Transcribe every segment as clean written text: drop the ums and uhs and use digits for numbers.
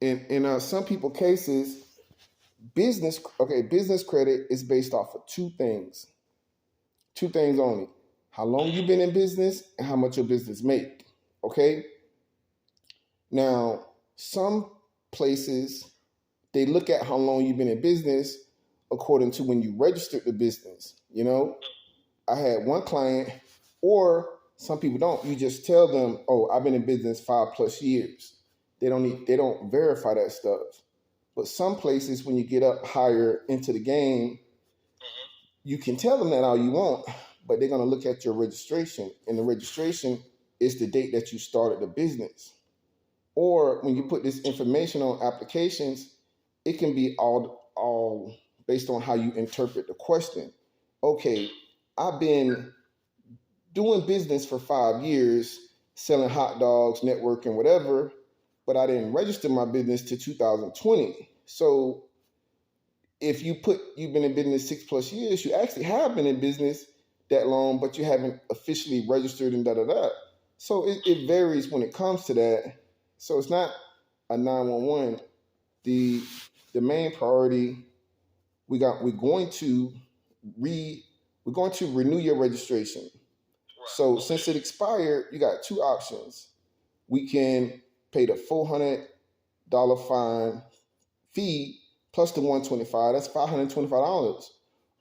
In some people cases, business credit is based off of two things only: how long you've been in business and how much your business make. Okay. Now, some places they look at how long you've been in business according to when you registered the business. I had one client, or some people don't. You just tell them, "Oh, I've been in business 5+ years." They don't verify that stuff. But some places, when you get up higher into the game, you can tell them that all you want, but they're gonna look at your registration, and the registration is the date that you started the business. Or when you put this information on applications, it can be all based on how you interpret the question. Okay, I've been doing business for 5 years, selling hot dogs, networking, whatever, but I didn't register my business to 2020. So if you've been in business 6+ years, you actually have been in business that long, but you haven't officially registered and da da da. So it varies when it comes to that. So it's not a 911. The main priority we're going to renew your registration. So since it expired, you got two options. We can pay the $400 fine fee plus the $125. That's $525.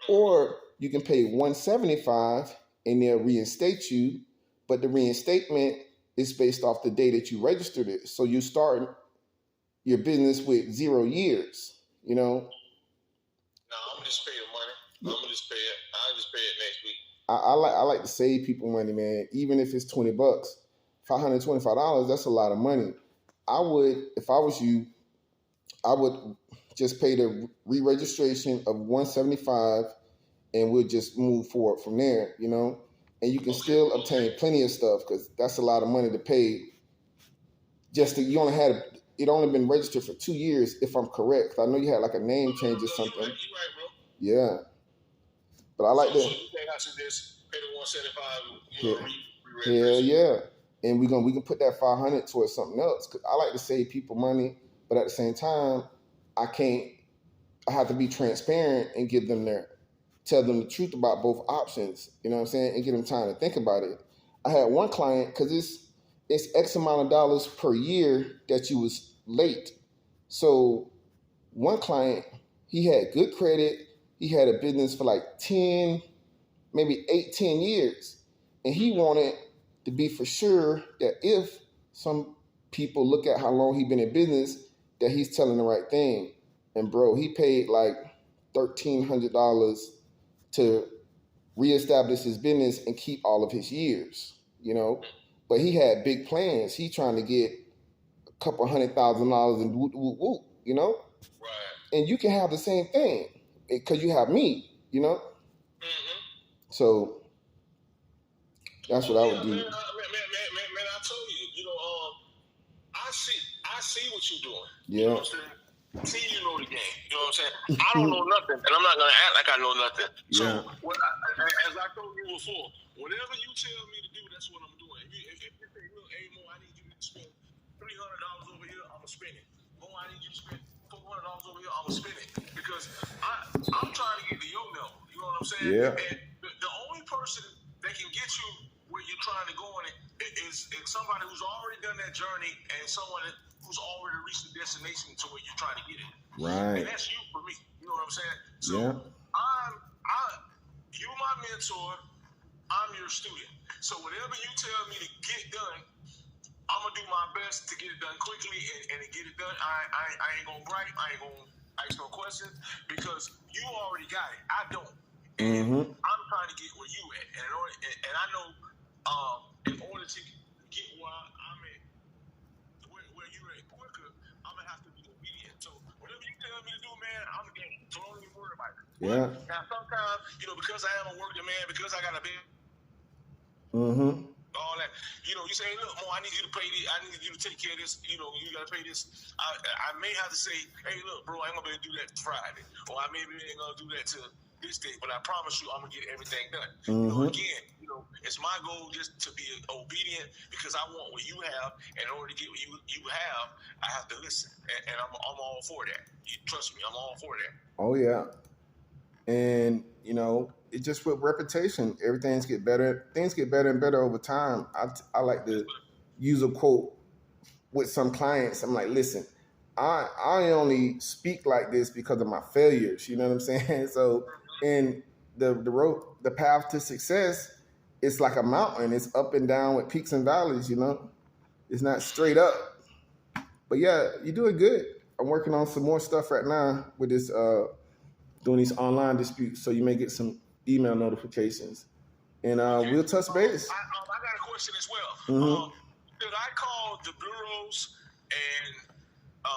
Or you can pay $175 and they'll reinstate you, but the reinstatement is based off the day that you registered it. So you start your business with 0 years. No, I'm gonna just pay the money. I'm gonna just pay it. I'll just pay it next week. I like to save people money, man. Even if it's $20, $525, that's a lot of money. If I was you, I would just pay the re-registration of $175, and we'll just move forward from there. And you can still obtain plenty of stuff because that's a lot of money to pay. It only been registered for 2 years, if I'm correct. I know you had like a name change or something. You're right, bro. Yeah. But I like So that. you think I should just pay the $175? Hell yeah. And we can put that $500 towards something else. Cause I like to save people money, but at the same time, I have to be transparent and tell them the truth about both options. You know what I'm saying? And give them time to think about it. I had one client, because it's X amount of dollars per year that you was late. So one client, he had good credit. He had a business for like 10, maybe 8, 10 years. And he wanted to be for sure that if some people look at how long he been in business, that he's telling the right thing. And bro, he paid like $1,300 to reestablish his business and keep all of his years, But he had big plans. He trying to get a couple $100,000 and whoop, whoop, whoop, Right. And you can have the same thing because you have me, Mm-hmm. So that's what I would do. Man, I told you, I see what you're doing. Yeah. You know what I'm saying? See, you know the game. You know what I'm saying? I don't know nothing, and I'm not gonna act like I know nothing. So, as I told you before, whatever you tell me to do, that's what I'm doing. If you say, look, hey, Mo, I need you to spend $300 over here, I'm gonna spend it. Mo, I need you to spend $400 over here, I'm gonna spend it because I'm trying to get to your level. You know what I'm saying? Yeah. And the only person that can get you where you're trying to go on it is somebody who's already done that journey and someone who's already reached the destination to where you're trying to get it. Right. And that's you for me. You know what I'm saying? So you're my mentor. I'm your student. So whatever you tell me to get done, I'm gonna do my best to get it done quickly and to get it done. I ain't gonna gripe. I ain't gonna ask no questions because you already got it. I don't. Mm-hmm. I'm trying to get where you at, and I know in order to get where I'm at, where you're at quicker, I'm gonna have to be obedient. So whatever you tell me to do, man, I'm game. So don't even worry about it. Yeah. Now sometimes, because I am a working man, because I got a big all that, you say, hey, look, Mo, I need you to pay this. I need you to take care of this. You gotta pay this. I may have to say, hey, look, bro, I ain't gonna be able to do that Friday, or I maybe ain't gonna do that till this date, but I promise you I'm gonna get everything done. You know, again, it's my goal just to be obedient because I want what you have. And in order to get what you have, I have to listen, and I'm all for that. You trust me, I'm all for that. Oh yeah, and it just with repetition, everything get better. Things get better and better over time. I like to use a quote with some clients. I'm like, listen, I only speak like this because of my failures. You know what I'm saying? So, in the road, the path to success, it's like a mountain. It's up and down with peaks and valleys. It's not straight up. But yeah, you're doing good. I'm working on some more stuff right now with this, doing these online disputes. So you may get some email notifications, and we'll touch base. I got a question as well. Should I call the bureaus and I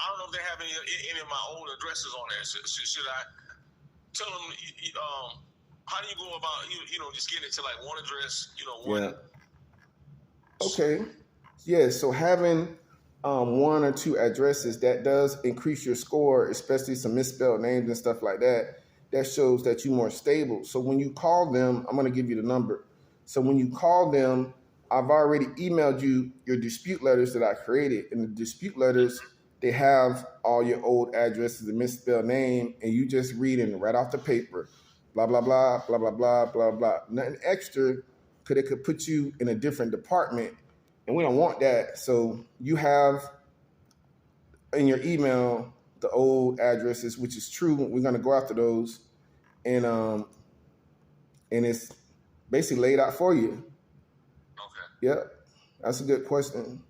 don't know if they have any of my old addresses on there. Should I tell them? How do you go about just getting it to like one address? One. Yeah. Okay. Yeah. So having one or two addresses, that does increase your score, especially some misspelled names and stuff like that. That shows that you're more stable. So when you call them, I'm going to give you the number. So when you call them, I've already emailed you your dispute letters that I created. In the dispute letters, they have all your old addresses and misspelled name, and you just reading right off the paper, blah, blah, blah, blah, blah, blah, blah, blah. Nothing extra, because it could put you in a different department, and we don't want that. So you have in your email the old addresses, which is true. We're going to go after those, and it's basically laid out for you. Yeah, that's a good question.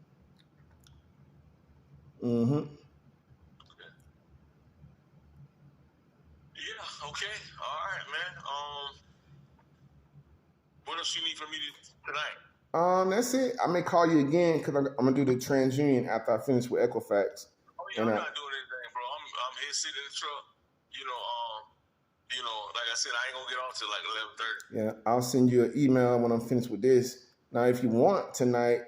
Yeah, okay. All right, man. What else you need from me tonight? That's it. I may call you again because I'm gonna do the TransUnion after I finish with Equifax. Oh yeah, I'm not doing anything, bro. I'm here sitting in the truck. Like I said, I ain't gonna get off till like 11:30. Yeah, I'll send you an email when I'm finished with this. Now, if you want tonight,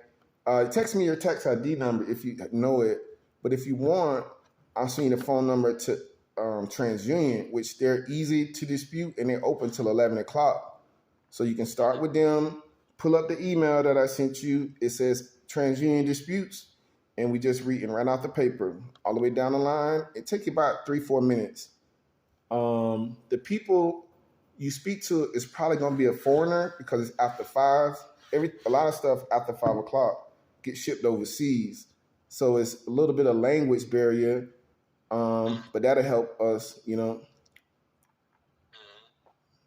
text me your tax ID number if you know it. But if you want, I'll send you the phone number to TransUnion, which they're easy to dispute and they're open till 11 o'clock. So you can start with them, pull up the email that I sent you. It says TransUnion disputes, and we just reading right off the paper all the way down the line. It takes you about 3-4 minutes. The people you speak to is probably going to be a foreigner because it's after 5. A lot of stuff after 5 o'clock gets shipped overseas. So it's a little bit of language barrier, but that'll help us,